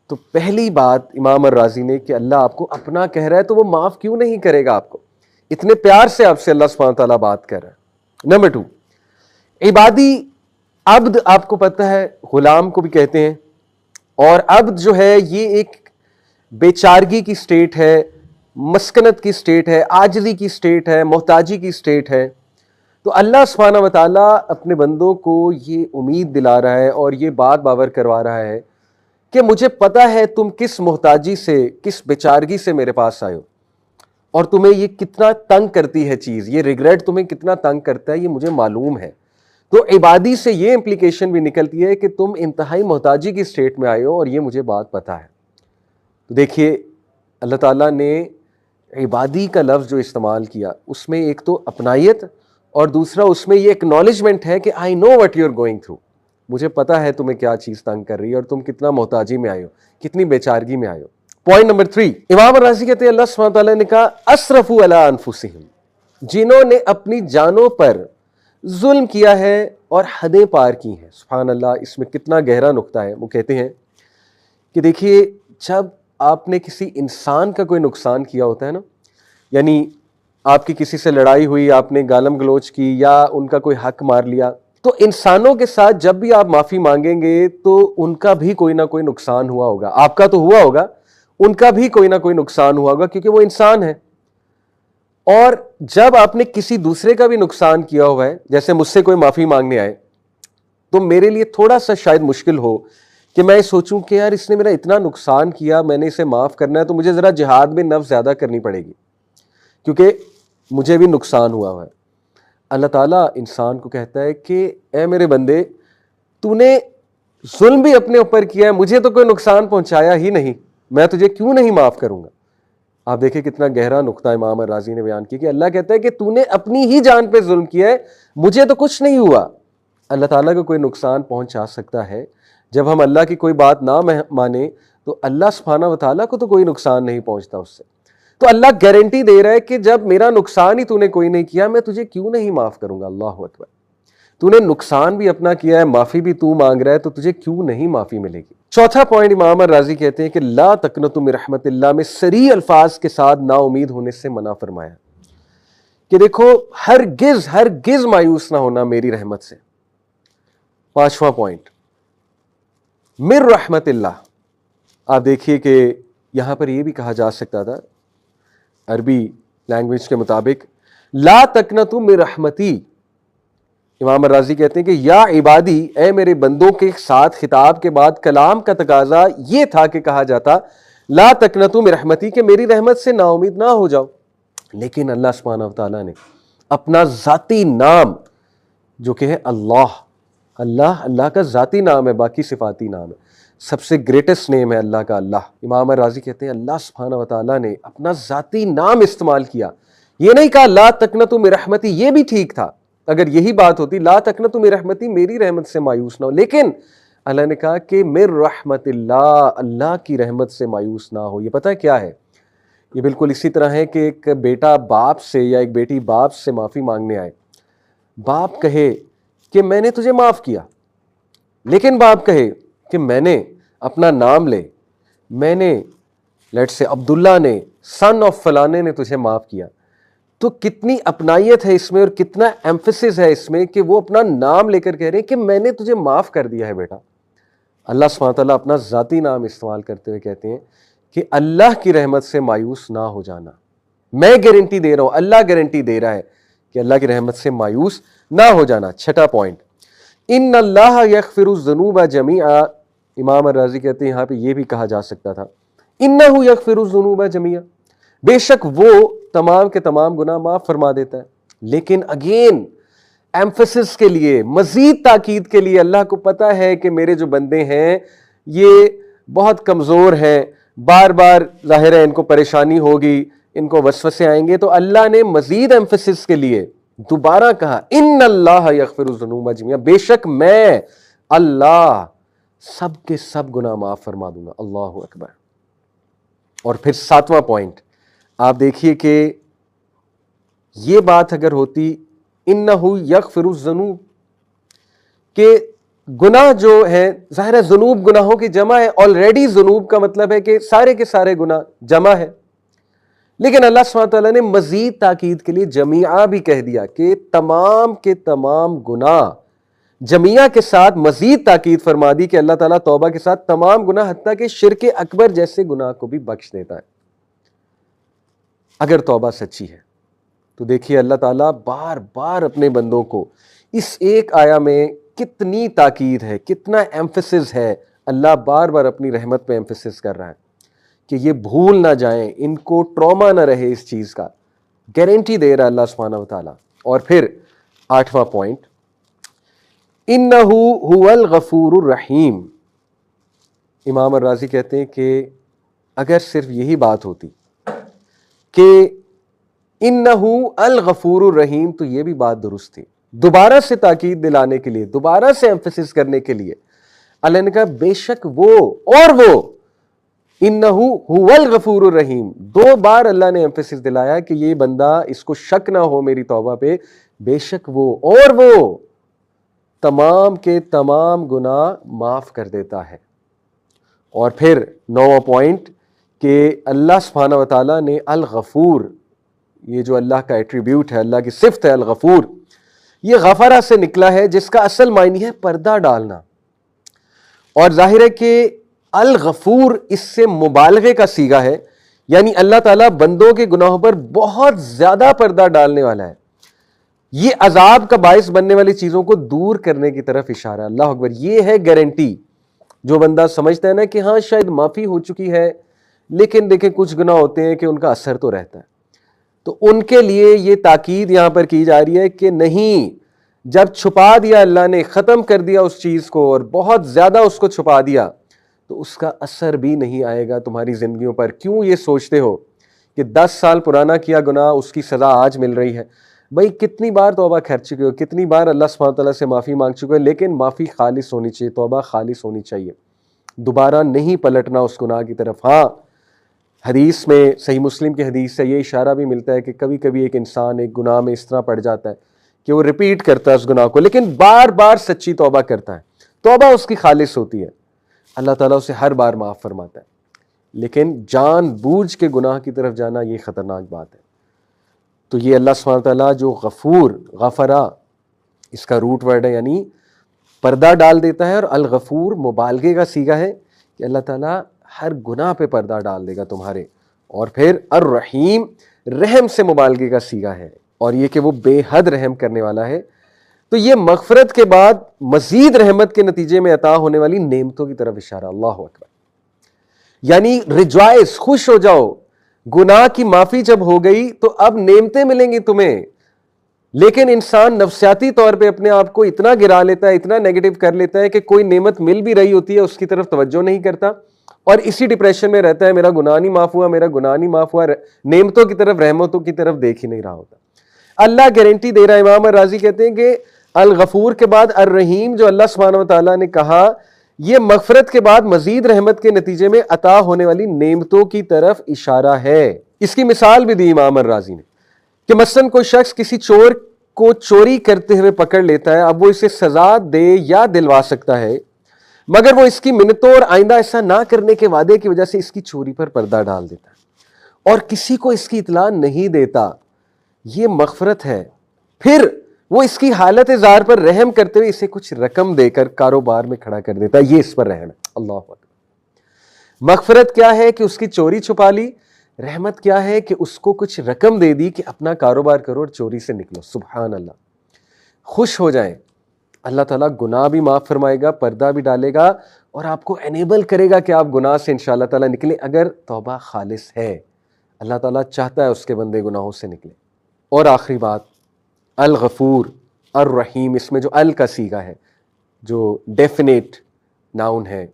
تو پہلی بات امام الرازی نے کہ اللہ آپ کو اپنا کہہ رہا ہے تو وہ معاف کیوں نہیں کرے گا آپ کو؟ اتنے پیار سے آپ سے اللہ سبحانہ تعالیٰ بات کر رہا ہے۔ نمبر 2، عبادی، عبد آپ کو پتہ ہے غلام کو بھی کہتے ہیں، اور عبد جو ہے یہ ایک بیچارگی کی سٹیٹ ہے، مسکنت کی سٹیٹ ہے، عاجزی کی سٹیٹ ہے، محتاجی کی سٹیٹ ہے۔ تو اللہ سبحانہ و تعالیٰ اپنے بندوں کو یہ امید دلا رہا ہے اور یہ بات باور کروا رہا ہے کہ مجھے پتہ ہے تم کس محتاجی سے، کس بیچارگی سے میرے پاس آئے ہو، اور تمہیں یہ کتنا تنگ کرتی ہے چیز، یہ ریگریٹ تمہیں کتنا تنگ کرتا ہے، یہ مجھے معلوم ہے۔ تو عبادی سے یہ امپلیکیشن بھی نکلتی ہے کہ تم انتہائی محتاجی کی سٹیٹ میں آئے ہو اور یہ مجھے بات پتہ ہے۔ تو دیکھیے اللہ تعالیٰ نے عبادی کا لفظ جو استعمال کیا اس میں ایک تو اپنائیت اور دوسرا اس میں یہ اکنالجمنٹ ہے کہ I know what you are going through, مجھے پتا ہے تمہیں کیا چیز تنگ کر رہی ہے اور تم کتنا محتاجی میں آئے ہو، کتنی بیچارگی میں آئے ہو۔ پوائنٹ نمبر 3، امام الرازی کہتے ہیں اللہ سبحانہ تعالیٰ نے کہا اسرفوا علی انفسہم، جنہوں نے اپنی جانوں پر ظلم کیا ہے اور حدیں پار کی ہیں۔ سبحان اللہ، اس میں کتنا گہرا نقطہ ہے۔ وہ کہتے ہیں کہ دیکھیے جب آپ نے کسی انسان کا کوئی نقصان کیا ہوتا ہے نا، یعنی آپ کی کسی سے لڑائی ہوئی، آپ نے گالم گلوچ کی یا ان کا کوئی حق مار لیا، تو انسانوں کے ساتھ جب بھی آپ معافی مانگیں گے تو ان کا بھی کوئی نہ کوئی نقصان ہوا ہوگا، آپ کا تو ہوا ہوگا، ان کا بھی کوئی نہ کوئی نقصان ہوا ہوگا کیونکہ وہ انسان ہے۔ اور جب آپ نے کسی دوسرے کا بھی نقصان کیا ہوا ہے، جیسے مجھ سے کوئی معافی مانگنے آئے تو میرے لیے تھوڑا سا شاید مشکل ہو کہ میں سوچوں کہ یار اس نے میرا اتنا نقصان کیا، میں نے اسے معاف کرنا ہے تو مجھے ذرا جہاد میں نفس زیادہ کرنی پڑے گی کیونکہ مجھے بھی نقصان ہوا ہے۔ اللہ تعالیٰ انسان کو کہتا ہے کہ اے میرے بندے، تو نے ظلم بھی اپنے اوپر کیا ہے، مجھے تو کوئی نقصان پہنچایا ہی نہیں، میں تجھے کیوں نہیں معاف کروں گا؟ آپ دیکھیں کتنا گہرا نقطہ امام الرازی نے بیان کیا کہ اللہ کہتا ہے کہ تو نے اپنی ہی جان پہ ظلم کیا ہے، مجھے تو کچھ نہیں ہوا۔ اللہ تعالیٰ کو کوئی نقصان پہنچا سکتا ہے، جب ہم اللہ کی کوئی بات نہ مانیں تو اللہ سبحانہ و تعالیٰ کو تو کوئی نقصان نہیں پہنچتا اس سے۔ تو اللہ گارنٹی دے رہا ہے کہ جب میرا نقصان ہی تو نے کوئی نہیں کیا، میں تجھے کیوں نہیں معاف کروں گا؟ اللہ اکبر، تو نے نقصان بھی اپنا کیا ہے، معافی بھی تو مانگ رہا ہے، تو تجھے کیوں نہیں معافی ملے گی؟ چوتھا پوائنٹ امام الرازی کہتے ہیں کہ لا تقنطوا من رحمت اللہ میں صریح الفاظ کے ساتھ نا امید ہونے سے منع فرمایا کہ دیکھو ہرگز مایوس نہ ہونا میری رحمت سے۔ پانچواں پوائنٹ من رحمت اللہ، آپ دیکھیے کہ یہاں پر یہ بھی کہا جا سکتا تھا عربی لینگویج کے مطابق لا تقنطوا من رحمتی۔ امام الرازی کہتے ہیں کہ یا عبادی، اے میرے بندوں کے ساتھ خطاب کے بعد کلام کا تقاضا یہ تھا کہ کہا جاتا لا تقنطوا من رحمتی کہ میری رحمت سے نا امید نہ ہو جاؤ، لیکن اللہ سبحانہ وتعالیٰ نے اپنا ذاتی نام جو کہ ہے اللہ کا ذاتی نام ہے، باقی صفاتی نام ہے، سب سے گریٹسٹ نیم ہے اللہ کا اللہ۔ امام الرازی کہتے ہیں اللہ سبحانہ وتعالیٰ نے اپنا ذاتی نام استعمال کیا، یہ نہیں کہا لا تقنطوا من رحمتی، یہ بھی ٹھیک تھا اگر یہی بات ہوتی لا تقنطوا من رحمتی میری رحمت سے مایوس نہ ہو، لیکن اللہ نے کہا کہ من رحمت اللہ کی رحمت سے مایوس نہ ہو۔ یہ پتہ ہے کیا ہے؟ یہ بالکل اسی طرح ہے کہ ایک بیٹا باپ سے یا ایک بیٹی باپ سے معافی مانگنے آئے، باپ کہے کہ میں نے تجھے معاف کیا، لیکن باپ کہے کہ میں نے اپنا نام لے، میں نے لیٹ سے عبداللہ نے سن آف فلانے نے تجھے معاف کیا، تو کتنی اپنائیت ہے اس میں اور کتنا ایمفسس ہے اس میں کہ وہ اپنا نام لے کر کہہ رہے ہیں کہ میں نے تجھے معاف کر دیا ہے بیٹا۔ اللہ سبحانہ تعالیٰ اپنا ذاتی نام استعمال کرتے ہوئے کہتے ہیں کہ اللہ کی رحمت سے مایوس نہ ہو جانا، میں گارنٹی دے رہا ہوں، اللہ گارنٹی دے رہا ہے کہ اللہ کی رحمت سے مایوس نہ ہو جانا۔ چھٹا پوائنٹ ان اللہ یغفر الذنوب جمیعا، امام الرازی کہتے ہیں یہاں پہ یہ بھی کہا جا سکتا تھا انہ یغفر الذنوب جمیعا، بے شک وہ تمام کے تمام گناہ معاف فرما دیتا ہے، لیکن اگین ایمفسس کے لیے، مزید تاکید کے لیے، اللہ کو پتہ ہے کہ میرے جو بندے ہیں یہ بہت کمزور ہیں، بار بار ظاہر ہے ان کو پریشانی ہوگی، ان کو وسوسے آئیں گے، تو اللہ نے مزید ایمفسس کے لیے دوبارہ کہا ان اللہ یغفر الذنوب جمیعا، بے شک میں اللہ سب کے سب گناہ معاف فرما دوں گا۔ اللہ اکبر۔ اور پھر ساتواں پوائنٹ آپ دیکھیے کہ یہ بات اگر ہوتی انہ یغفر الذنوب کہ گناہ جو ہے ظاہر ہے ذنوب گناہوں کی جمع ہے، آلریڈی ذنوب کا مطلب ہے کہ سارے کے سارے گناہ جمع ہے، لیکن اللہ سبحانہ تعالیٰ نے مزید تاکید کے لیے جمیعہ بھی کہہ دیا کہ تمام کے تمام گناہ، جمیعہ کے ساتھ مزید تاکید فرما دی کہ اللہ تعالیٰ توبہ کے ساتھ تمام گناہ حتیٰ کہ شرک اکبر جیسے گناہ کو بھی بخش دیتا ہے اگر توبہ سچی ہے۔ تو دیکھیے اللہ تعالیٰ بار بار اپنے بندوں کو اس ایک آیا میں کتنی تاکید ہے، کتنا ایمفسس ہے، اللہ بار بار اپنی رحمت پہ ایمفسس کر رہا ہے کہ یہ بھول نہ جائیں، ان کو ٹراما نہ رہے اس چیز کا، گارنٹی دے رہا اللہ سبحانہ و تعالیٰ۔ اور پھر 8واں پوائنٹ، اِنَّهُ هُوَ الْغَفُورُ الرَّحِيمُ۔ امام الرازی کہتے ہیں کہ اگر صرف یہی بات ہوتی کہ اِنَّهُ الْغَفُورُ الرَّحِيمُ تو یہ بھی بات درست تھی، دوبارہ سے تاکید دلانے کے لیے، دوبارہ سے ایمفسس کرنے کے لیے اللہ نے کہا بے شک وہ اور وہ، اِنَّهُ هُوَ الْغَفُورُ الرَّحِيمُ، دو بار اللہ نے ایمفسس دلایا کہ یہ بندہ اس کو شک نہ ہو میری توبہ پہ، بے شک وہ اور وہ تمام کے تمام گناہ معاف کر دیتا ہے۔ اور پھر 9واں پوائنٹ کہ اللہ سبحانہ و تعالیٰ نے الغفور، یہ جو اللہ کا ایٹریبیوٹ ہے، اللہ کی صفت ہے الغفور، یہ غفرہ سے نکلا ہے جس کا اصل معنی ہے پردہ ڈالنا، اور ظاہر ہے کہ الغفور اس سے مبالغے کا صیغہ ہے، یعنی اللہ تعالیٰ بندوں کے گناہوں پر بہت زیادہ پردہ ڈالنے والا ہے، یہ عذاب کا باعث بننے والی چیزوں کو دور کرنے کی طرف اشارہ ہے۔ اللہ اکبر، یہ ہے گارنٹی۔ جو بندہ سمجھتا ہے نا کہ ہاں شاید معافی ہو چکی ہے لیکن دیکھیں کچھ گناہ ہوتے ہیں کہ ان کا اثر تو رہتا ہے، تو ان کے لیے یہ تاکید یہاں پر کی جا رہی ہے کہ نہیں، جب چھپا دیا اللہ نے، ختم کر دیا اس چیز کو اور بہت زیادہ اس کو چھپا دیا تو اس کا اثر بھی نہیں آئے گا تمہاری زندگیوں پر۔ کیوں یہ سوچتے ہو کہ 10 سال پرانا کیا گناہ اس کی سزا آج مل رہی ہے؟ بھائی کتنی بار توبہ کر چکے ہو، کتنی بار اللہ سبحانہ تعالیٰ سے معافی مانگ چکے ہو، لیکن معافی خالص ہونی چاہیے، توبہ خالص ہونی چاہیے، دوبارہ نہیں پلٹنا اس گناہ کی طرف۔ ہاں حدیث میں، صحیح مسلم کی حدیث سے یہ اشارہ بھی ملتا ہے کہ کبھی کبھی ایک انسان ایک گناہ میں اس طرح پڑ جاتا ہے کہ وہ ریپیٹ کرتا ہے اس گناہ کو، لیکن بار بار سچی توبہ کرتا ہے، توبہ اس کی خالص ہوتی ہے، اللہ تعالیٰ اسے ہر بار معاف فرماتا ہے۔ لیکن جان بوجھ کے گناہ کی طرف جانا یہ خطرناک بات ہے۔ تو یہ اللہ سبحانہ تعالیٰ جو غفور، غفرہ اس کا روٹ ورڈ ہے، یعنی پردہ ڈال دیتا ہے، اور الغفور مبالغے کا صیغہ ہے کہ اللہ تعالیٰ ہر گناہ پہ پردہ ڈال دے گا تمہارے۔ اور پھر الرحیم، رحم سے مبالغے کا صیغہ ہے، اور یہ کہ وہ بے حد رحم کرنے والا ہے۔ تو یہ مغفرت کے بعد مزید رحمت کے نتیجے میں عطا ہونے والی نعمتوں کی طرف اشارہ۔ اللہ اکبر، یعنی ریجوائس، خوش ہو جاؤ، گناہ کی معافی جب ہو گئی تو اب نعمتیں ملیں گی تمہیں۔ لیکن انسان نفسیاتی طور پہ اپنے آپ کو اتنا گرا لیتا ہے، اتنا نیگیٹو کر لیتا ہے کہ کوئی نعمت مل بھی رہی ہوتی ہے اس کی طرف توجہ نہیں کرتا، اور اسی ڈپریشن میں رہتا ہے، میرا گناہ نہیں معاف ہوا، میرا گناہ نہیں معاف ہوا، نعمتوں کی طرف، رحمتوں کی طرف دیکھ ہی نہیں رہا ہوتا۔ اللہ گارنٹی دے رہا ہے، امام الرازی کہتے ہیں کہ الغفور کے بعد الرحیم جو اللہ سبحانہ و تعالیٰ نے کہا، یہ مغفرت کے بعد مزید رحمت کے نتیجے میں عطا ہونے والی نعمتوں کی طرف اشارہ ہے۔ اس کی مثال بھی دی امام الرازی نے کہ مثلاً کوئی شخص کسی چور کو چوری کرتے ہوئے پکڑ لیتا ہے، اب وہ اسے سزا دے یا دلوا سکتا ہے، مگر وہ اس کی منتوں اور آئندہ ایسا نہ کرنے کے وعدے کی وجہ سے اس کی چوری پر پردہ ڈال دیتا ہے اور کسی کو اس کی اطلاع نہیں دیتا۔ یہ مغفرت ہے۔ پھر وہ اس کی حالت زار پر رحم کرتے ہوئے اسے کچھ رقم دے کر کاروبار میں کھڑا کر دیتا ہے، یہ اس پر رحم ہے۔ اللہ اکبر۔ مغفرت کیا ہے کہ اس کی چوری چھپا لی، رحمت کیا ہے کہ اس کو کچھ رقم دے دی کہ اپنا کاروبار کرو اور چوری سے نکلو۔ سبحان اللہ، خوش ہو جائیں، اللہ تعالیٰ گناہ بھی معاف فرمائے گا، پردہ بھی ڈالے گا، اور آپ کو انیبل کرے گا کہ آپ گناہ سے انشاءاللہ تعالیٰ نکلیں اگر توبہ خالص ہے۔ اللہ تعالیٰ چاہتا ہے اس کے بندے گناہوں سے نکلیں۔ اور آخری بات، الغفور الرحیم، اس میں جو ال کا صیغہ ہے، جو ڈیفینیٹ ناؤن ہے،